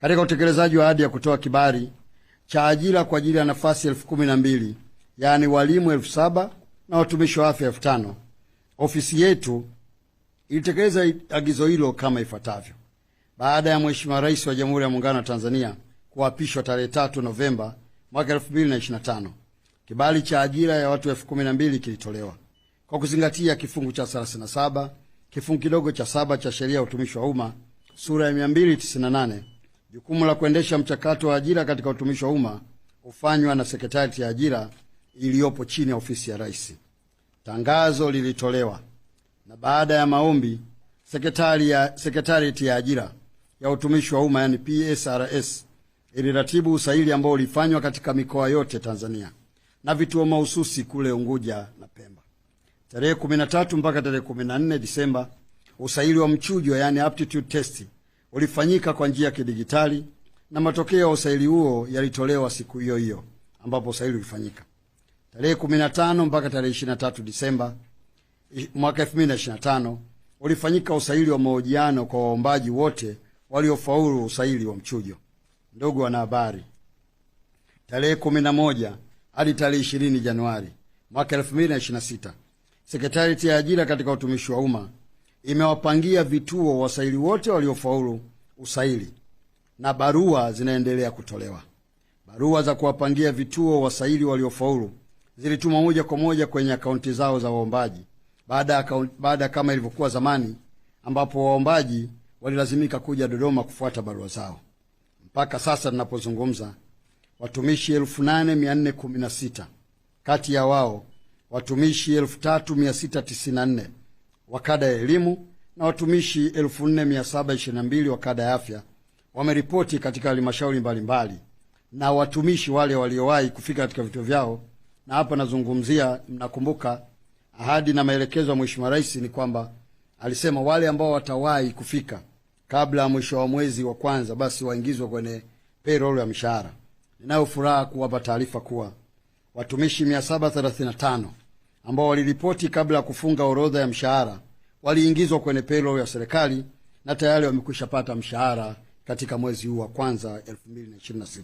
Katika utekelezaji wa ahadi ya kutoa kibali cha ajira kwa ajili ya nafasi 12,000 yaani walimu 7,000 na watumishi wa afya 5,000, ofisi yetu ilitekeleza agizo hilo kama ifuatavyo. Baada ya Mheshimiwa Rais wa Jamhuri ya Muungano wa Tanzania kuapishwa tarehe 3 Novemba mwaka 2025, kibali cha ajira ya watu 12,000 kilitolewa kwa kuzingatia kifungu cha 37 kifungu kidogo cha 7 cha Sheria ya Utumishi wa Umma sura ya 298. Jukumu la kuendesha mchakato wa ajira katika utumishi wa umma hufanywa na Sekretarieti ya Ajira iliyopo chini ya Ofisi ya Rais. Tangazo lilitolewa na baada ya maombi, Sekretarieti ya Ajira ya Utumishi wa Umma yani PSRS iliratibu usaili ambao ulifanywa katika mikoa yote Tanzania na vituo mahususi kule Unguja na Pemba. Tarehe 13 mpaka tarehe 14 Disemba, usaili wa mchujo yani aptitude test ulifanyika kwa njia ya kidigitali na matokeo ya usaili huo yalitolewa siku hiyo hiyo ambapo usaili ulifanyika. Tarehe 15 mpaka tarehe 23 Disemba mwaka 2025 ulifanyika usaili wa mahojiano kwa waombaji wote waliofaulu usaili wa mchujo. Ndugu wanahabari, tarehe 11 hadi tarehe 20 Januari mwaka 2026, Sekretarieti ya Ajira katika Utumishi wa Umma imewapangia vituo wasaili wote waliofaulu usaili na barua zinaendelea kutolewa. Barua za kuwapangia vituo wasaili waliofaulu zilitumwa moja kwa moja kwenye akaunti zao za waombaji baada kama ilivyokuwa zamani ambapo waombaji walilazimika kuja Dodoma kufuata barua zao. Mpaka sasa tunapozungumza, watumishi 8,416 kati ya wao watumishi 3,694 wa kada ya elimu na watumishi 4,722 wa kada ya afya wameripoti katika halmashauri mbalimbali, na watumishi wale waliowahi kufika katika vituo vyao. Na hapa nazungumzia, mnakumbuka ahadi na maelekezo ya Mheshimiwa Rais ni kwamba alisema wale ambao watawahi kufika kabla ya mwisho wa mwezi wa kwanza basi waingizwe kwenye payroll ya mishahara. Ninayo furaha kuwapa taarifa kuwa watumishi 735 ambao waliripoti kabla ya kufunga orodha ya mshahara waliingizwa kwenye payroll ya serikali na tayari wamekwisha pata mshahara katika mwezi huu wa kwanza 2026.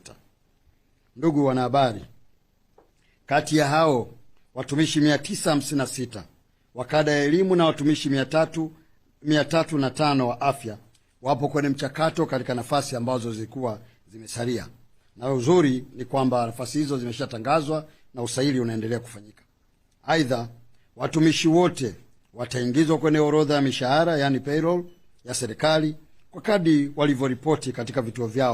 Ndugu wanahabari, kati ya hao watumishi 956 wa kada ya elimu na watumishi 305 wa afya wapo kwenye mchakato katika nafasi ambazo zilikuwa zimesalia, na uzuri ni kwamba nafasi hizo zimeshatangazwa na usaili unaendelea kufanyika. Aidha, watumishi wote wataingizwa kwenye orodha ya mishahara yani payroll ya serikali kwa kadri walivyoripoti katika vituo vyao.